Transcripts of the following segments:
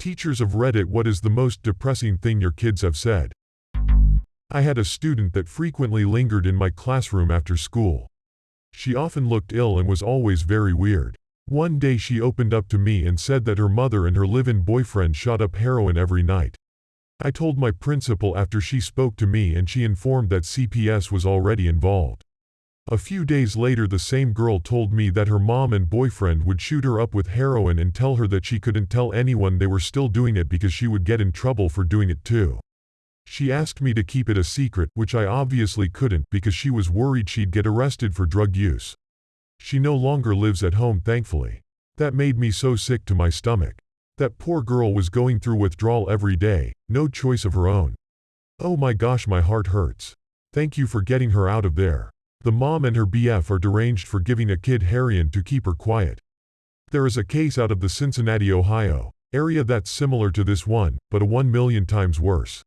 Teachers of Reddit, what is the most depressing thing your kids have said? I had a student that frequently lingered in my classroom after school. She often looked ill and was always very weird. One day she opened up to me and said that her mother and her live-in boyfriend shot up heroin every night. I told my principal after she spoke to me, and she informed that CPS was already involved. A few days later, the same girl told me that her mom and boyfriend would shoot her up with heroin and tell her that she couldn't tell anyone they were still doing it because she would get in trouble for doing it too. She asked me to keep it a secret, which I obviously couldn't because she was worried she'd get arrested for drug use. She no longer lives at home, thankfully. That made me so sick to my stomach. That poor girl was going through withdrawal every day, no choice of her own. Oh my gosh, my heart hurts. Thank you for getting her out of there. The mom and her BF are deranged for giving a kid heroin to keep her quiet. There is a case out of the Cincinnati, Ohio area that's similar to this one, but a 1,000,000 times worse.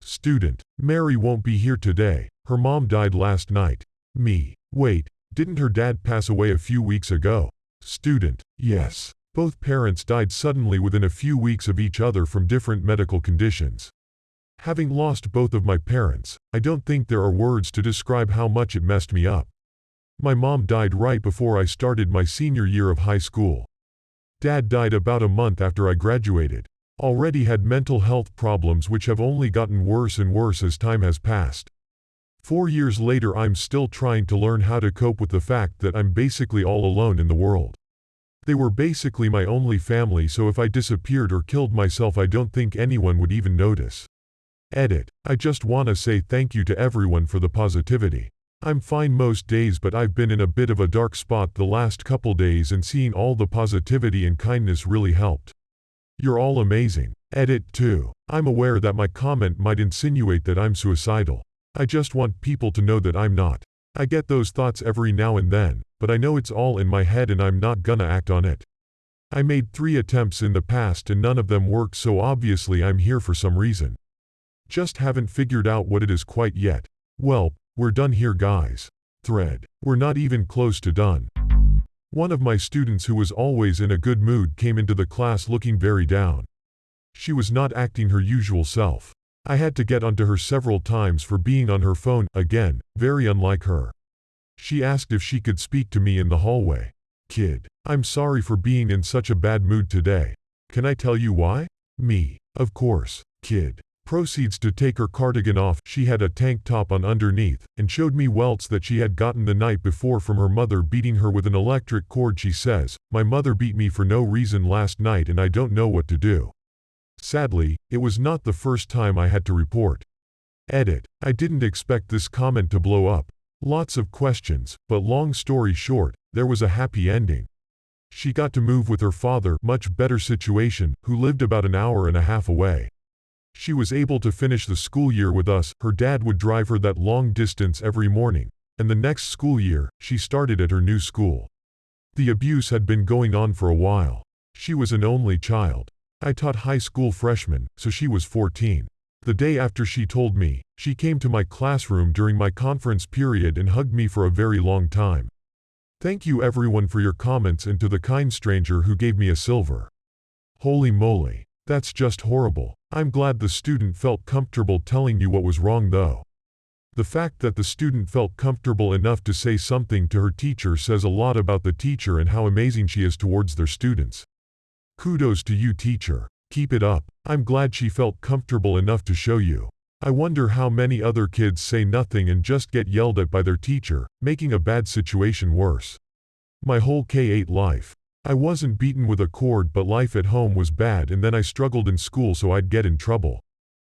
Student: Mary won't be here today. Her mom died last night. Me: wait, didn't her dad pass away a few weeks ago? Student: yes. Both parents died suddenly within a few weeks of each other from different medical conditions. Having lost both of my parents, I don't think there are words to describe how much it messed me up. My mom died right before I started my senior year of high school. Dad died about a month after I graduated. Already had mental health problems which have only gotten worse and worse as time has passed. 4 years later, I'm still trying to learn how to cope with the fact that I'm basically all alone in the world. They were basically my only family, so if I disappeared or killed myself, I don't think anyone would even notice. Edit: I just wanna say thank you to everyone for the positivity. I'm fine most days, but I've been in a bit of a dark spot the last couple days, and seeing all the positivity and kindness really helped. You're all amazing. Edit 2. I'm aware that my comment might insinuate that I'm suicidal. I just want people to know that I'm not. I get those thoughts every now and then, but I know it's all in my head and I'm not gonna act on it. I made 3 attempts in the past and none of them worked, so obviously I'm here for some reason. Just haven't figured out what it is quite yet. Well, we're done here, guys. Thread: we're not even close to done. One of my students, who was always in a good mood, came into the class looking very down. She was not acting her usual self. I had to get onto her several times for being on her phone, again, very unlike her. She asked if she could speak to me in the hallway. Kid: I'm sorry for being in such a bad mood today. Can I tell you why? Me: of course. Kid proceeds to take her cardigan off. She had a tank top on underneath, and showed me welts that she had gotten the night before from her mother beating her with an electric cord. She says, "My mother beat me for no reason last night and I don't know what to do." Sadly, it was not the first time I had to report. Edit: I didn't expect this comment to blow up. Lots of questions, but long story short, there was a happy ending. She got to move with her father, much better situation, who lived about an hour and a half away. She was able to finish the school year with us. Her dad would drive her that long distance every morning, and the next school year, she started at her new school. The abuse had been going on for a while. She was an only child. I taught high school freshmen, so she was 14. The day after she told me, she came to my classroom during my conference period and hugged me for a very long time. Thank you everyone for your comments, and to the kind stranger who gave me a silver. Holy moly. That's just horrible. I'm glad the student felt comfortable telling you what was wrong though. The fact that the student felt comfortable enough to say something to her teacher says a lot about the teacher and how amazing she is towards their students. Kudos to you, teacher. Keep it up. I'm glad she felt comfortable enough to show you. I wonder how many other kids say nothing and just get yelled at by their teacher, making a bad situation worse. My whole K-8 life, I wasn't beaten with a cord, but life at home was bad, and then I struggled in school so I'd get in trouble.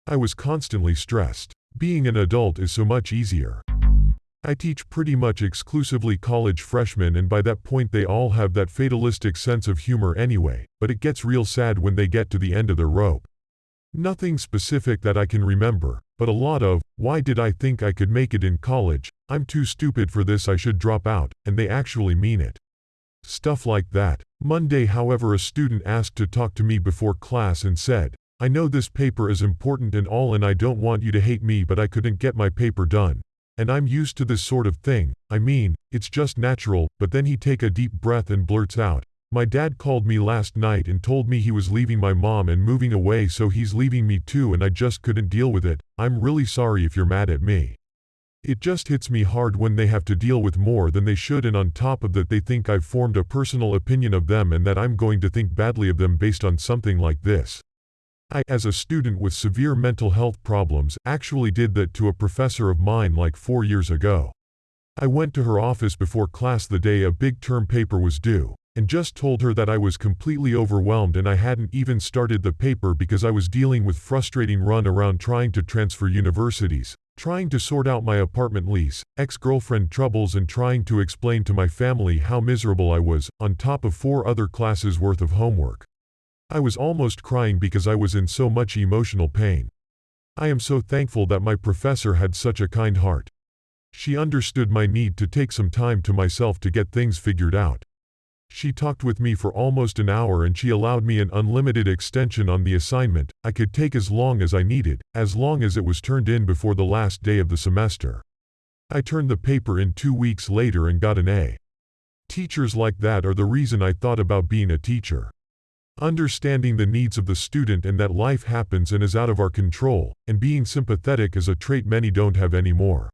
I was constantly stressed. Being an adult is so much easier. I teach pretty much exclusively college freshmen, and by that point they all have that fatalistic sense of humor anyway, but it gets real sad when they get to the end of their rope. Nothing specific that I can remember, but a lot of, "Why did I think I could make it in college? I'm too stupid for this, I should drop out," and they actually mean it. Stuff like that. Monday, however, a student asked to talk to me before class and said, "I know this paper is important and all, and I don't want you to hate me, but I couldn't get my paper done. And I'm used to this sort of thing. I mean, it's just natural." But then he take a deep breath and blurts out, My dad called me last night and told me he was leaving my mom and moving away, so he's leaving me too, and I just couldn't deal with it. I'm really sorry if you're mad at me. It just hits me hard when they have to deal with more than they should, and on top of that they think I've formed a personal opinion of them and that I'm going to think badly of them based on something like this. I, as a student with severe mental health problems, actually did that to a professor of mine like 4 years ago. I went to her office before class the day a big term paper was due, and just told her that I was completely overwhelmed and I hadn't even started the paper because I was dealing with frustrating run around trying to transfer universities, trying to sort out my apartment lease, ex-girlfriend troubles, and trying to explain to my family how miserable I was, on top of 4 other classes worth of homework. I was almost crying because I was in so much emotional pain. I am so thankful that my professor had such a kind heart. She understood my need to take some time to myself to get things figured out. She talked with me for almost an hour and she allowed me an unlimited extension on the assignment. I could take as long as I needed, as long as it was turned in before the last day of the semester. I turned the paper in 2 weeks later and got an A. Teachers like that are the reason I thought about being a teacher. Understanding the needs of the student and that life happens and is out of our control, and being sympathetic is a trait many don't have anymore.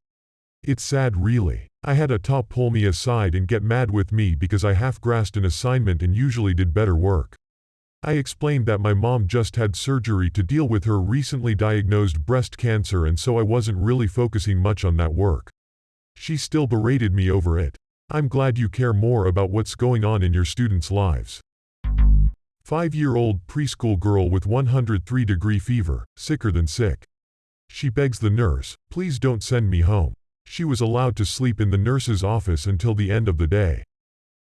It's sad, really. I had a top pull me aside and get mad with me because I half-grasped an assignment and usually did better work. I explained that my mom just had surgery to deal with her recently diagnosed breast cancer, and so I wasn't really focusing much on that work. She still berated me over it. I'm glad you care more about what's going on in your students' lives. 5-year-old preschool girl with 103-degree fever, sicker than sick. She begs the nurse, please don't send me home. She was allowed to sleep in the nurse's office until the end of the day.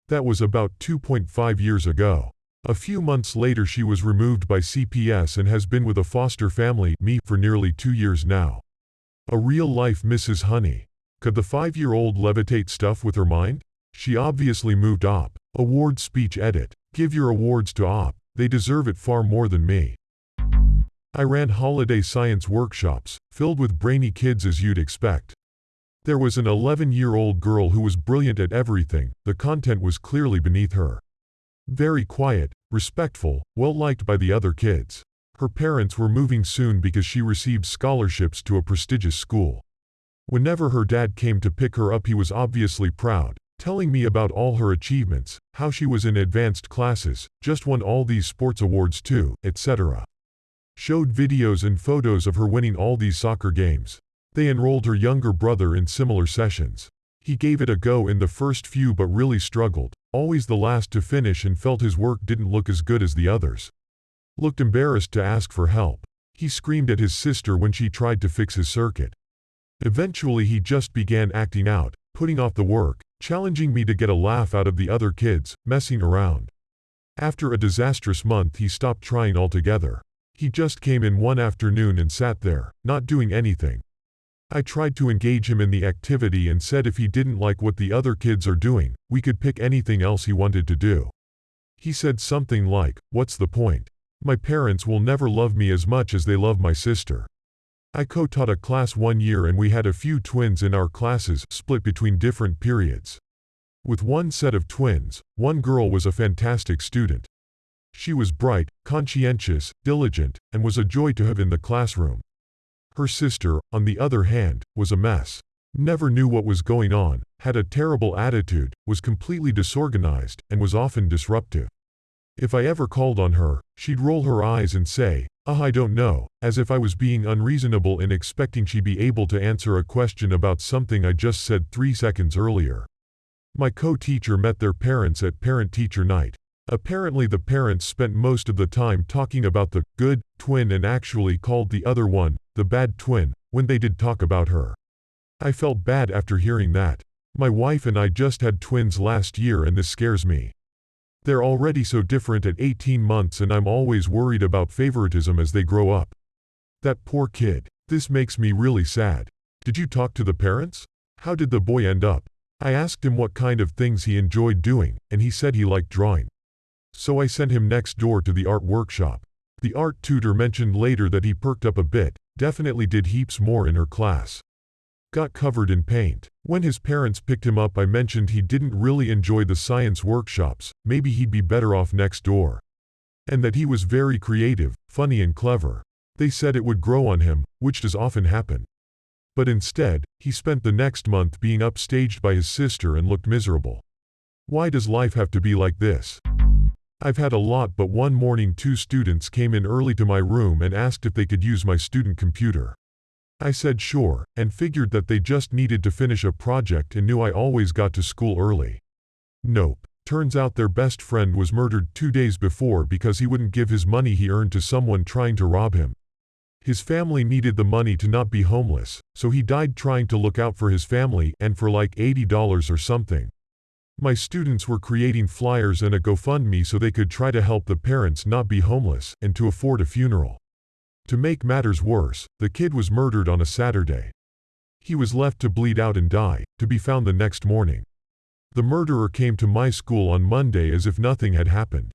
That was about 2.5 years ago. A few months later she was removed by CPS and has been with a foster family, me, for nearly 2 years now. A real-life Mrs. Honey. Could the 5-year-old levitate stuff with her mind? She obviously moved op. Award speech edit. Give your awards to op. They deserve it far more than me. I ran holiday science workshops, filled with brainy kids as you'd expect. There was an 11-year-old girl who was brilliant at everything. The content was clearly beneath her. Very quiet, respectful, well-liked by the other kids. Her parents were moving soon because she received scholarships to a prestigious school. Whenever her dad came to pick her up he was obviously proud, telling me about all her achievements, how she was in advanced classes, just won all these sports awards too, etc. Showed videos and photos of her winning all these soccer games. They enrolled her younger brother in similar sessions. He gave it a go in the first few but really struggled, always the last to finish, and felt his work didn't look as good as the others. Looked embarrassed to ask for help. He screamed at his sister when she tried to fix his circuit. Eventually he just began acting out, putting off the work, challenging me to get a laugh out of the other kids, messing around. After a disastrous month he stopped trying altogether. He just came in one afternoon and sat there, not doing anything. I tried to engage him in the activity and said if he didn't like what the other kids are doing, we could pick anything else he wanted to do. He said something like, "What's the point? My parents will never love me as much as they love my sister." I co-taught a class 1 year and we had a few twins in our classes, split between different periods. With one set of twins, one girl was a fantastic student. She was bright, conscientious, diligent, and was a joy to have in the classroom. Her sister, on the other hand, was a mess. Never knew what was going on, had a terrible attitude, was completely disorganized, and was often disruptive. If I ever called on her, she'd roll her eyes and say, I don't know," as if I was being unreasonable in expecting she'd be able to answer a question about something I just said 3 seconds earlier. My co-teacher met their parents at parent-teacher night. Apparently the parents spent most of the time talking about the good twin and actually called the other one the bad twin when they did talk about her. I felt bad after hearing that. My wife and I just had twins last year and this scares me. They're already so different at 18 months and I'm always worried about favoritism as they grow up. That poor kid. This makes me really sad. Did you talk to the parents? How did the boy end up? I asked him what kind of things he enjoyed doing, and he said he liked drawing. So I sent him next door to the art workshop. The art tutor mentioned later that he perked up a bit, definitely did heaps more in her class. got covered in paint. When his parents picked him up, I mentioned he didn't really enjoy the science workshops, maybe he'd be better off next door. And that he was very creative, funny and clever. They said it would grow on him, which does often happen. But instead, he spent the next month being upstaged by his sister and looked miserable. Why does life have to be like this? I've had a lot, but one morning 2 students came in early to my room and asked if they could use my student computer. I said sure, and figured that they just needed to finish a project and knew I always got to school early. Nope. Turns out their best friend was murdered 2 days before because he wouldn't give his money he earned to someone trying to rob him. His family needed the money to not be homeless, so he died trying to look out for his family and for like $80 or something. My students were creating flyers and a GoFundMe so they could try to help the parents not be homeless and to afford a funeral. To make matters worse, the kid was murdered on a Saturday. He was left to bleed out and die, to be found the next morning. The murderer came to my school on Monday as if nothing had happened.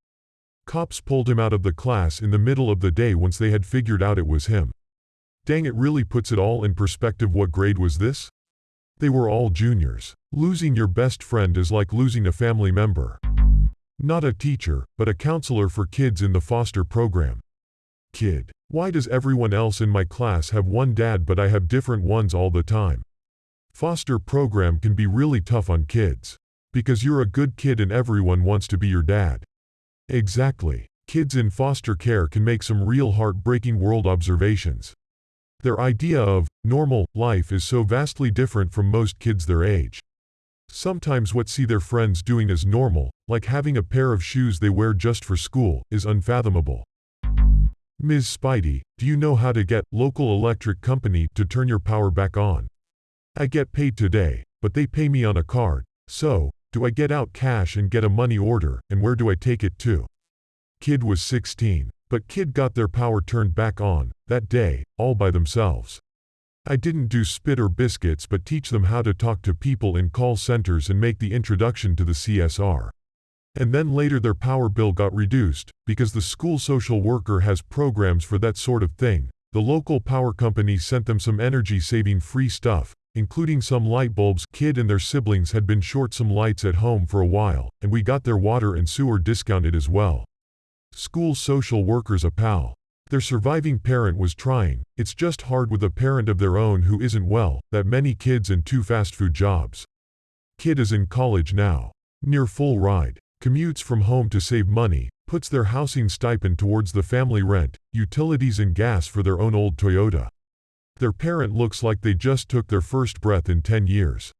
Cops pulled him out of the class in the middle of the day once they had figured out it was him. Dang, it really puts it all in perspective. What grade was this? They were all juniors. Losing your best friend is like losing a family member. Not a teacher, but a counselor for kids in the foster program. Kid. Why does everyone else in my class have one dad but I have different ones all the time? Foster program can be really tough on kids. Because you're a good kid and everyone wants to be your dad. Exactly. Kids in foster care can make some real heartbreaking world observations. Their idea of normal life is so vastly different from most kids their age. Sometimes what see their friends doing as normal, like having a pair of shoes they wear just for school, is unfathomable. Ms. Spidey, do you know how to get local electric company to turn your power back on? I get paid today, but they pay me on a card, so, do I get out cash and get a money order, and where do I take it to? Kid was 16, but kid got their power turned back on, that day, all by themselves. I didn't do spit or biscuits but teach them how to talk to people in call centers and make the introduction to the CSR. And then later their power bill got reduced, because the school social worker has programs for that sort of thing. The local power company sent them some energy-saving free stuff, including some light bulbs. Kid and their siblings had been short some lights at home for a while, and we got their water and sewer discounted as well. School social worker's a pal. Their surviving parent was trying. It's just hard with a parent of their own who isn't well, that many kids and 2 fast food jobs. Kid is in college now. Near full ride. Commutes from home to save money, puts their housing stipend towards the family rent, utilities and gas for their own old Toyota. Their parent looks like they just took their first breath in 10 years.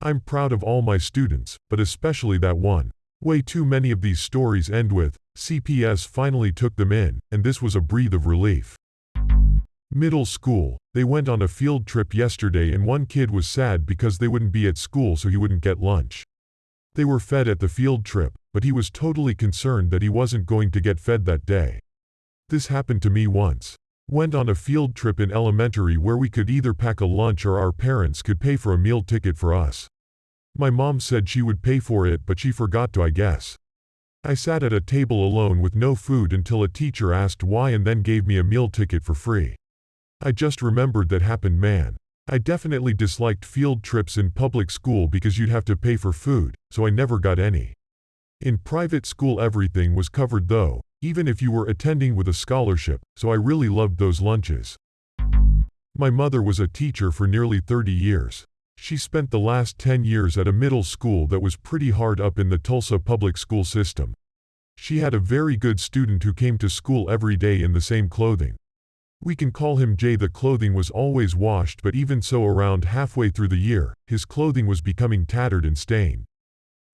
I'm proud of all my students, but especially that one. Way too many of these stories end with, CPS finally took them in, and this was a breath of relief. Middle school, they went on a field trip yesterday and one kid was sad because they wouldn't be at school so he wouldn't get lunch. They were fed at the field trip, but he was totally concerned that he wasn't going to get fed that day. This happened to me once. Went on a field trip in elementary where we could either pack a lunch or our parents could pay for a meal ticket for us. My mom said she would pay for it but she forgot to, I guess. I sat at a table alone with no food until a teacher asked why and then gave me a meal ticket for free. I just remembered that happened, man. I definitely disliked field trips in public school because you'd have to pay for food, so I never got any. In private school everything was covered though, even if you were attending with a scholarship, so I really loved those lunches. My mother was a teacher for nearly 30 years. She spent the last 10 years at a middle school that was pretty hard up in the Tulsa public school system. She had a very good student who came to school every day in the same clothing. We can call him Jay. The clothing was always washed, but even so around halfway through the year, his clothing was becoming tattered and stained.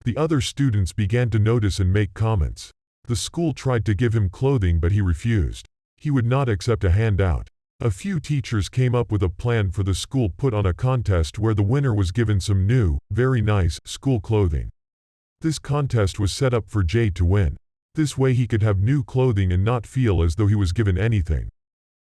The other students began to notice and make comments. The school tried to give him clothing but he refused. He would not accept a handout. A few teachers came up with a plan for the school, put on a contest where the winner was given some new, very nice, school clothing. This contest was set up for Jay to win. This way he could have new clothing and not feel as though he was given anything.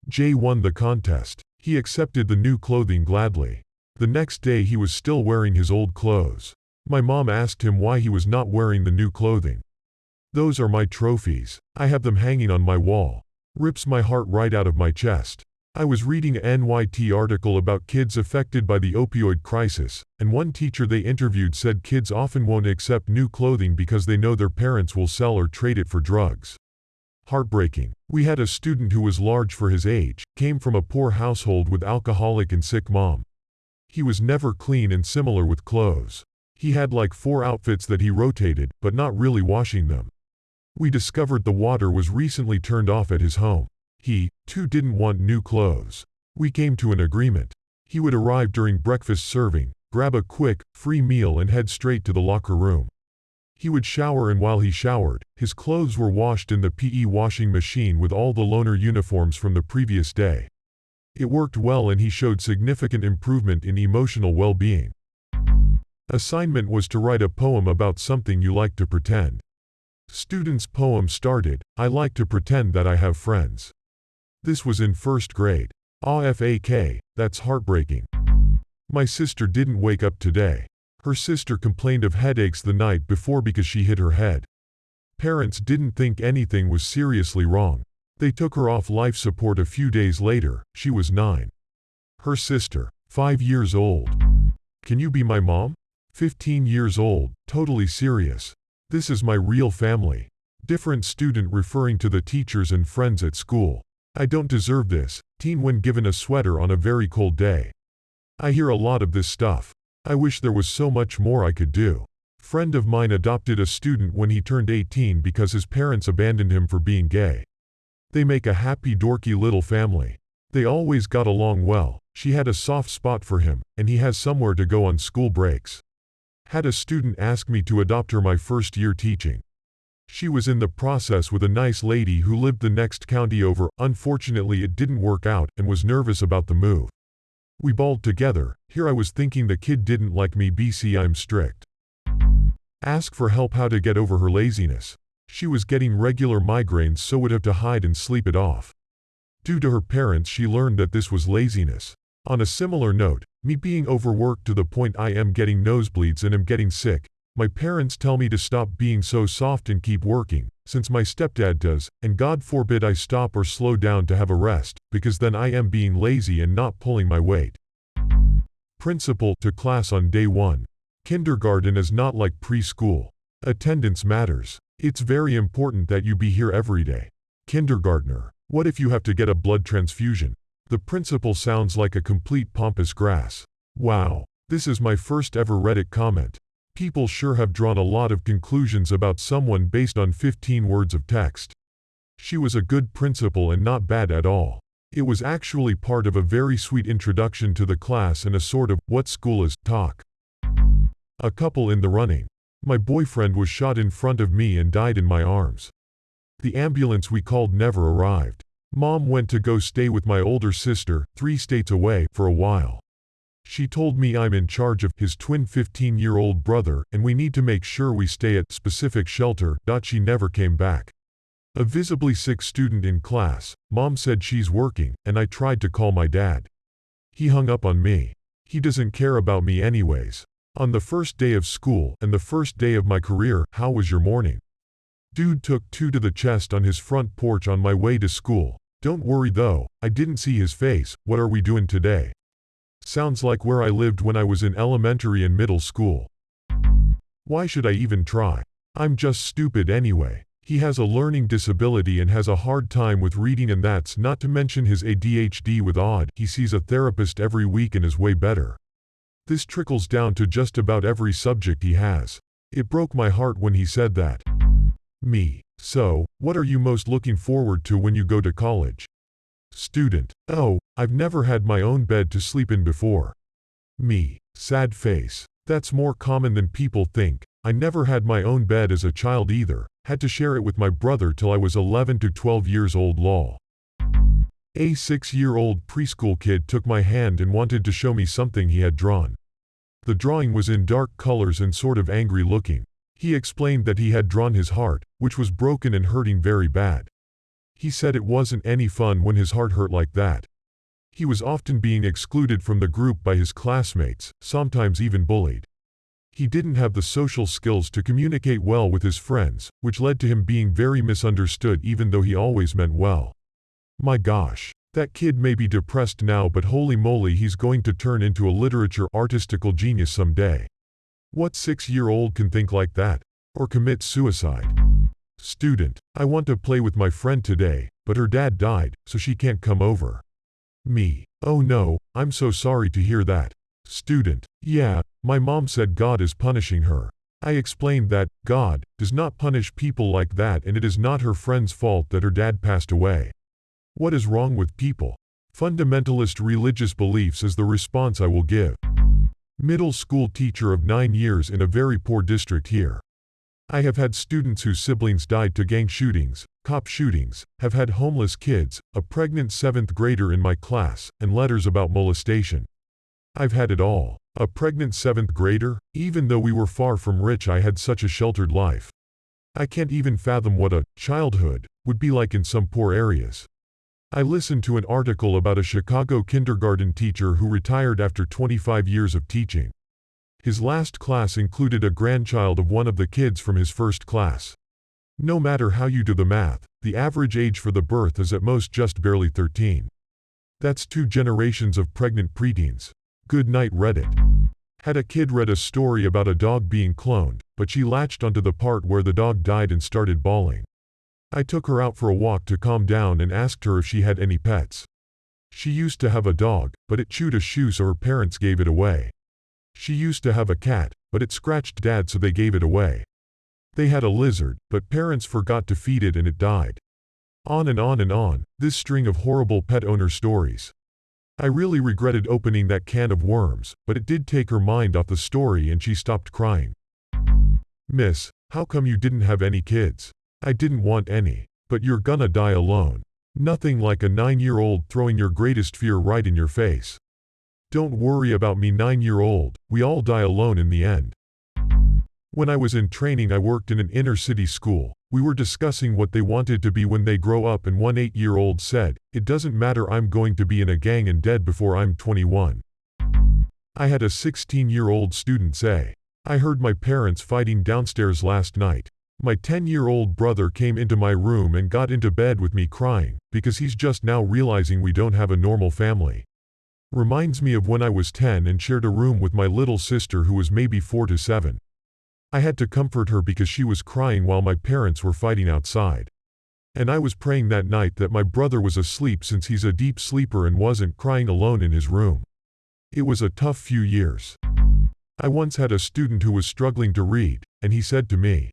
Jay won the contest. He accepted the new clothing gladly. The next day he was still wearing his old clothes. My mom asked him why he was not wearing the new clothing. Those are my trophies. I have them hanging on my wall. Rips my heart right out of my chest. I was reading an NYT article about kids affected by the opioid crisis, and one teacher they interviewed said kids often won't accept new clothing because they know their parents will sell or trade it for drugs. Heartbreaking. We had a student who was large for his age, came from a poor household with alcoholic and sick mom. He was never clean and similar with clothes. He had like 4 outfits that he rotated, but not really washing them. We discovered the water was recently turned off at his home. He, too, didn't want new clothes. We came to an agreement. He would arrive during breakfast serving, grab a quick, free meal and head straight to the locker room. He would shower, and while he showered, his clothes were washed in the PE washing machine with all the loaner uniforms from the previous day. It worked well and he showed significant improvement in emotional well-being. Assignment was to write a poem about something you like to pretend. Student's poem started, "I like to pretend that I have friends." This was in 1st grade. AFAK, that's heartbreaking. My sister didn't wake up today. Her sister complained of headaches the night before because she hit her head. Parents didn't think anything was seriously wrong. They took her off life support a few days later. She was 9. Her sister, 5 years old. "Can you be my mom?" 15 years old, totally serious. "This is my real family." Different student referring to the teachers and friends at school. "I don't deserve this." Teen when given a sweater on a very cold day. "I hear a lot of this stuff. I wish there was so much more I could do." Friend of mine adopted a student when he turned 18 because his parents abandoned him for being gay. They make a happy dorky little family. They always got along well. She had a soft spot for him, and he has somewhere to go on school breaks. Had a student ask me to adopt her my first year teaching. She was in the process with a nice lady who lived the next county over. Unfortunately, it didn't work out and was nervous about the move. We bawled together. Here I was thinking the kid didn't like me. BC I'm strict. Ask for help how to get over her laziness. She was getting regular migraines, so would have to hide and sleep it off. Due to her parents, she learned that this was laziness. On a similar note, me being overworked to the point I am getting nosebleeds and am getting sick. My parents tell me to stop being so soft and keep working, since my stepdad does, and God forbid I stop or slow down to have a rest, because then I am being lazy and not pulling my weight. Principal to class on day 1. Kindergarten is not like preschool. Attendance matters. It's very important that you be here every day. Kindergartner, what if you have to get a blood transfusion? The principal sounds like a complete pompous grass. Wow, this is my first ever Reddit comment. People sure have drawn a lot of conclusions about someone based on 15 words of text. She was a good principal and not bad at all. It was actually part of a very sweet introduction to the class and a sort of "what school is" talk. A couple in the running. My boyfriend was shot in front of me and died in my arms. The ambulance we called never arrived. Mom went to go stay with my older sister, 3 states away, for a while. She told me I'm in charge of his twin 15-year-old brother and we need to make sure we stay at specific shelter. She never came back. A visibly sick student in class. Mom said she's working, and I tried to call my dad. He hung up on me. He doesn't care about me anyways. On the first day of school and the first day of my career, how was your morning? Dude took 2 to the chest on his front porch on my way to school. Don't worry though, I didn't see his face. What are we doing today? Sounds like where I lived when I was in elementary and middle school. Why should I even try? I'm just stupid anyway. He has a learning disability and has a hard time with reading, and that's not to mention his ADHD with odd. He sees a therapist every week and is way better. This trickles down to just about every subject he has. It broke my heart when he said that. Me. So, what are you most looking forward to when you go to college? Student. Oh, I've never had my own bed to sleep in before. Me. Sad face. That's more common than people think. I never had my own bed as a child either. Had to share it with my brother till I was 11 to 12 years old. Lol. A 6-year-old preschool kid took my hand and wanted to show me something he had drawn. The drawing was in dark colors and sort of angry looking. He explained that he had drawn his heart, which was broken and hurting very bad. He said it wasn't any fun when his heart hurt like that. He was often being excluded from the group by his classmates, sometimes even bullied. He didn't have the social skills to communicate well with his friends, which led to him being very misunderstood even though he always meant well. My gosh. That kid may be depressed now, but holy moly, he's going to turn into a literature artistical genius someday. What 6-year-old can think like that? Or commit suicide? Student: I want to play with my friend today, but her dad died, so she can't come over. Me: oh no, I'm so sorry to hear that. Student: yeah, my mom said God is punishing her. I explained that God does not punish people like that, and it is not her friend's fault that her dad passed away. What is wrong with people? Fundamentalist religious beliefs is the response I will give. Middle school teacher of 9 years in a very poor district here. I have had students whose siblings died to gang shootings, cop shootings, have had homeless kids, a pregnant 7th grader in my class, and letters about molestation. I've had it all. A pregnant 7th grader? Even though we were far from rich, I had such a sheltered life. I can't even fathom what a childhood would be like in some poor areas. I listened to an article about a Chicago kindergarten teacher who retired after 25 years of teaching. His last class included a grandchild of one of the kids from his first class. No matter how you do the math, the average age for the birth is at most just barely 13. That's 2 generations of pregnant preteens. Good night, Reddit. Had a kid read a story about a dog being cloned, but she latched onto the part where the dog died and started bawling. I took her out for a walk to calm down and asked her if she had any pets. She used to have a dog, but it chewed a shoe, so her parents gave it away. She used to have a cat, but it scratched Dad, so they gave it away. They had a lizard, but parents forgot to feed it and it died. On and on and on, this string of horrible pet owner stories. I really regretted opening that can of worms, but it did take her mind off the story and she stopped crying. Miss, how come you didn't have any kids? I didn't want any. But you're gonna die alone. Nothing like a 9-year-old throwing your greatest fear right in your face. Don't worry about me, 9-year-old, we all die alone in the end. When I was in training, I worked in an inner-city school. We were discussing what they wanted to be when they grow up, and one 8-year-old said, "It doesn't matter, I'm going to be in a gang and dead before I'm 21. I had a 16-year-old student say, "I heard my parents fighting downstairs last night. My 10-year-old brother came into my room and got into bed with me crying, because he's just now realizing we don't have a normal family. Reminds me of when I was 10 and shared a room with my little sister who was maybe 4 to 7. I had to comfort her because she was crying while my parents were fighting outside. And I was praying that night that my brother was asleep, since he's a deep sleeper and wasn't crying alone in his room." It was a tough few years. I once had a student who was struggling to read, and he said to me,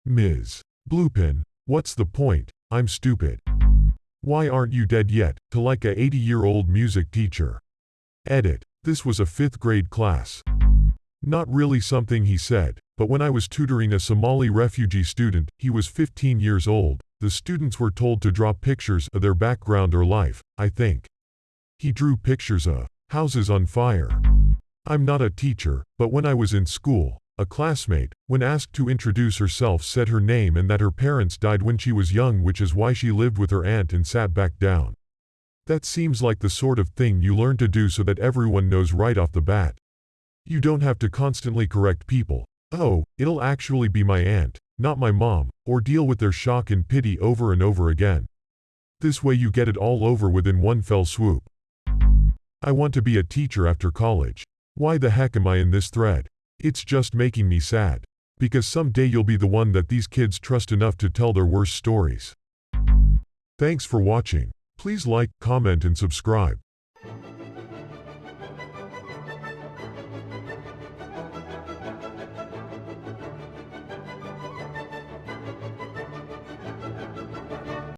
"Ms. Bluepin, what's the point? I'm stupid. Why aren't you dead yet?" To like a 80-year-old music teacher. Edit. This was a 5th grade class. Not really something he said, but when I was tutoring a Somali refugee student, he was 15 years old, the students were told to draw pictures of their background or life, I think. He drew pictures of houses on fire. I'm not a teacher, but when I was in school, a classmate, when asked to introduce herself, said her name and that her parents died when she was young, which is why she lived with her aunt and sat back down. That seems like the sort of thing you learn to do so that everyone knows right off the bat. You don't have to constantly correct people. "Oh, it'll actually be my aunt, not my mom," or deal with their shock and pity over and over again. This way you get it all over within one fell swoop. I want to be a teacher after college. Why the heck am I in this thread? It's just making me sad. Because someday you'll be the one that these kids trust enough to tell their worst stories. Thanks for watching. Please like, comment, and subscribe.